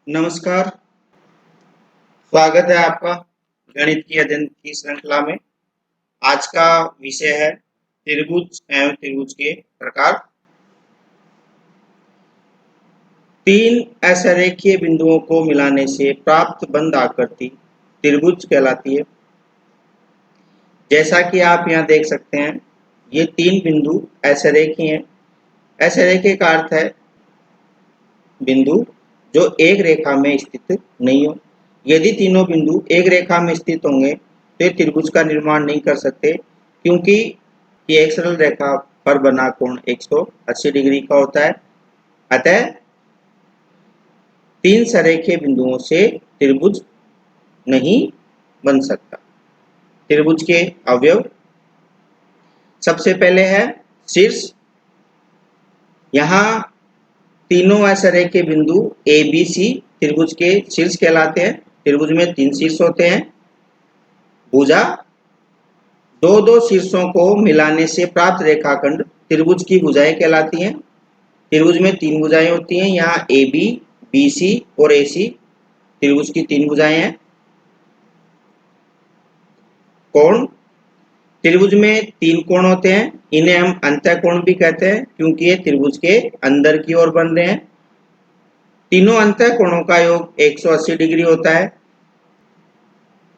नमस्कार, स्वागत है आपका गणित की अध्ययन की श्रृंखला में। आज का विषय है त्रिभुज एवं त्रिभुज के प्रकार। तीन असरेखीय बिंदुओं को मिलाने से प्राप्त बंद आकृति त्रिभुज कहलाती है। जैसा कि आप यहाँ देख सकते हैं, ये तीन बिंदु असरेखीय हैं। असरेखीय का अर्थ है बिंदु जो एक रेखा में स्थित नहीं हो। यदि तीनों बिंदु एक रेखा में स्थित होंगे तो ये त्रिभुज का निर्माण नहीं कर सकते, क्योंकि ये एक सरल रेखा पर बना कोण 180 डिग्री का होता है। अतः तीन सरेखे बिंदुओं से त्रिभुज नहीं बन सकता। त्रिभुज के अवयव सबसे पहले है शीर्ष। यहाँ तीनों असरेखे बिंदु ए बी सी त्रिभुज के शीर्ष कहलाते हैं। त्रिभुज में तीन शीर्ष होते हैं। भुजा, दो दो शीर्षों को मिलाने से प्राप्त रेखाखंड त्रिभुज की भुजाएं कहलाती हैं। त्रिभुज में तीन भुजाएं होती हैं। यहाँ ए बी, बी सी और ए सी त्रिभुज की तीन भुजाएं हैं। कोण, त्रिभुज में तीन कोण होते हैं। इन्हें हम अंतःकोण भी कहते हैं, क्योंकि ये त्रिभुज के अंदर की ओर बन रहे हैं। तीनों अंतःकोणों का योग 180 डिग्री होता है।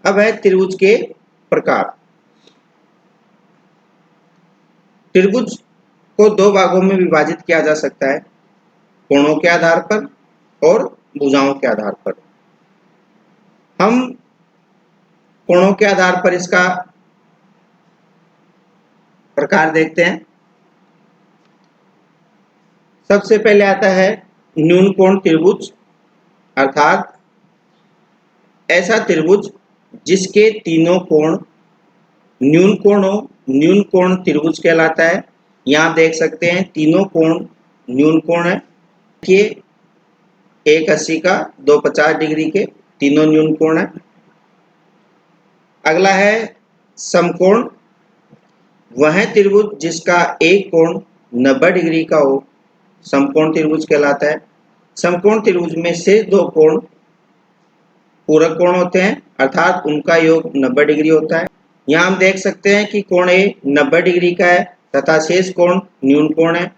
अब है त्रिभुज के प्रकार। त्रिभुज को दो भागों में विभाजित किया जा सकता है, कोणों के आधार पर और भुजाओं के आधार पर। हम कोणों के आधार पर इसका प्रकार देखते हैं। सबसे पहले आता है न्यून कोण त्रिभुज, अर्थात ऐसा त्रिभुज जिसके तीनों कोण न्यून कोण हो, न्यून कोण त्रिभुज कहलाता है। यहाँ देख सकते हैं तीनों कोण न्यून कोण है। देखिए, एक 80 का, दो 50 डिग्री के, तीनों न्यून कोण है। अगला है समकोण। वह त्रिभुज जिसका एक कोण 90 डिग्री का हो, समकोण त्रिभुज कहलाता है। समकोण त्रिभुज में से दो कोण पूरक कोण होते हैं, अर्थात उनका योग 90 डिग्री होता है। यहाँ हम देख सकते हैं कि कोण ए 90 डिग्री का है तथा शेष कोण न्यून कोण है।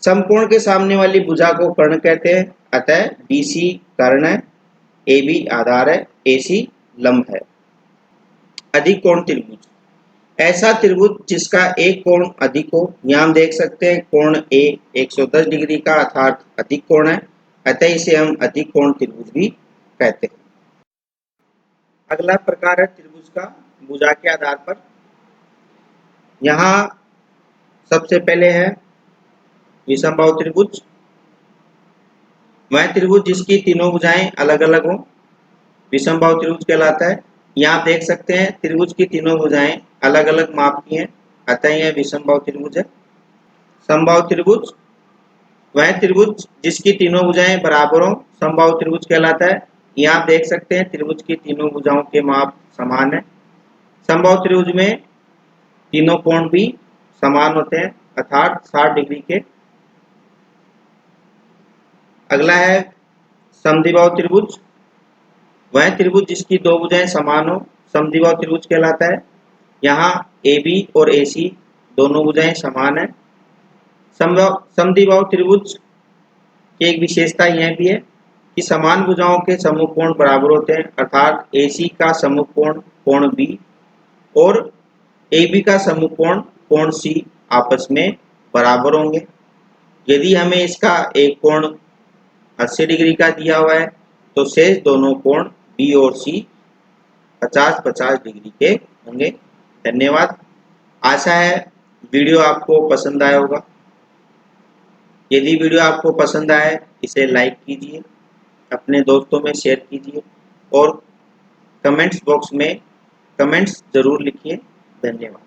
समकोण के सामने वाली भुजा को कर्ण कहते हैं। अतः BC कर्ण है, AB आधार है, AC लंब है। अधिक कोण त्रिभुज, ऐसा त्रिभुज जिसका एक कोण अधिक हो। यहाँ हम देख सकते हैं कोण A 110 डिग्री का, अर्थात अधिक कोण है। अतः इसे हम अधिक कोण त्रिभुज भी कहते हैं। अगला प्रकार है त्रिभुज का भुजा के आधार पर। यहाँ सबसे पहले है विषमबाहु त्रिभुज। वह त्रिभुज जिसकी तीनों भुजाएं अलग अलग हों, विषमबाहु त्रिभुज कहलाता है। यहाँ आप देख सकते हैं त्रिभुज की तीनों भुजाएं अलग अलग माप की हैं, अतः यह विषमबाहु त्रिभुज है। समबाहु त्रिभुज, वह त्रिभुज जिसकी तीनों भुजाएं बराबर हों, समबाहु त्रिभुज कहलाता है। यहाँ आप देख सकते हैं त्रिभुज की तीनों भुजाओं के माप समान है। समबाहु त्रिभुज में तीनों कोण भी समान होते हैं, अर्थात 60 डिग्री के। अगला है समद्विबाहु त्रिभुज। वह त्रिभुज जिसकी दो भुजाएं समान हो, समद्विबाहु त्रिभुज कहलाता है। यहाँ AB और AC दोनों भुजाएं समान है। समद्विबाहु त्रिभुज की एक विशेषता यह भी है कि समान भुजाओं के समूह कोण बराबर होते हैं, अर्थात AC का समूह कोण कोण B और AB का समूह कोण कोण C आपस में बराबर होंगे। यदि हमें इसका एक कोण 80 डिग्री का दिया हुआ है तो शेष दोनों कोण B और C 50-50 डिग्री के होंगे। धन्यवाद। आशा है वीडियो आपको पसंद आया होगा। यदि वीडियो आपको पसंद आए इसे लाइक कीजिए, अपने दोस्तों में शेयर कीजिए और कमेंट्स बॉक्स में कमेंट्स जरूर लिखिए। धन्यवाद।